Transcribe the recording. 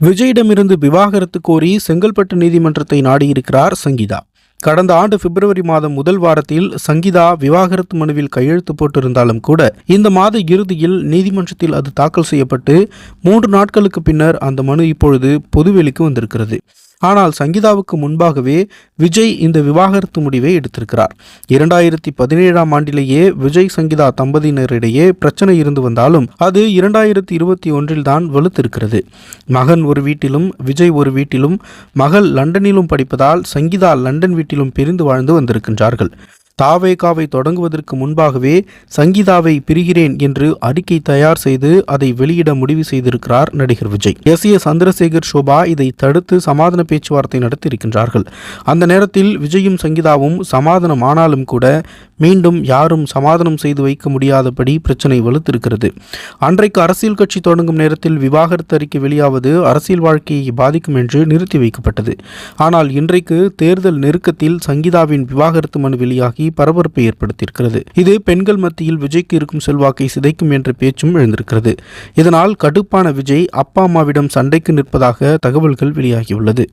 விஜயிடமிருந்து விவாகரத்து கோரி செங்கல்பட்டு நீதிமன்றத்தை நாடியிருக்கிறார் சங்கீதா. கடந்த ஆண்டு பிப்ரவரி மாதம் முதல் வாரத்தில் சங்கீதா விவாகரத்து மனுவில் கையெழுத்து போட்டிருந்தாலும் கூட இந்த மாத இறுதியில் நீதிமன்றத்தில் அது தாக்கல் செய்யப்பட்டு 3 நாட்களுக்கு பின்னர் அந்த மனு இப்பொழுது பொதுவெளிக்கு வந்திருக்கிறது. ஆனால் சங்கீதாவுக்கு முன்பாகவே விஜய் இந்த விவாகரத்து முடிவை எடுத்திருக்கிறார். 2017ஆம் ஆண்டிலேயே விஜய் சங்கீதா தம்பதியினரிடையே பிரச்சனை இருந்து வந்தாலும் அது 2021இல் தான் வலுத்திருக்கிறது. மகன் ஒரு வீட்டிலும் விஜய் ஒரு வீட்டிலும் மகள் லண்டனிலும் படிப்பதால் சங்கீதா லண்டன் வீட்டிலும் பிரிந்து வாழ்ந்து வந்திருக்கின்றார்கள். தாவேகாவை தொடங்குவதற்கு முன்பாகவே சங்கீதாவை பிரிகிறேன் என்று அறிக்கை தயார் செய்து அதை வெளியிட முடிவு செய்திருக்கிறார் நடிகர் விஜய். எஸ் சந்திரசேகர் ஷோபா இதை தடுத்து சமாதான பேச்சுவார்த்தை நடத்தியிருக்கின்றார்கள். அந்த நேரத்தில் விஜயும் சங்கீதாவும் சமாதானம் ஆனாலும் கூட மீண்டும் யாரும் சமாதானம் செய்து வைக்க முடியாதபடி பிரச்சனை வலுத்திருக்கிறது. அன்றைக்கு அரசியல் கட்சி தொடங்கும் நேரத்தில் விவாகரத்து அறிக்கை வெளியாவது அரசியல் வாழ்க்கையை பாதிக்கும் என்று நிறுத்தி வைக்கப்பட்டது. ஆனால் இன்றைக்கு தேர்தல் நெருக்கத்தில் சங்கீதாவின் விவாகரத்து மனு வெளியாகி பரபரப்பை ஏற்படுத்தியிருக்கிறது. இது பெண்கள் மத்தியில் விஜய்க்கு இருக்கும் செல்வாக்கை சிதைக்கும் என்ற பேச்சும் எழுந்திருக்கிறது. இதனால் கடுப்பான விஜய் அப்பா அம்மாவிடம் சண்டைக்கு நிற்பதாக தகவல்கள் வெளியாகியுள்ளது.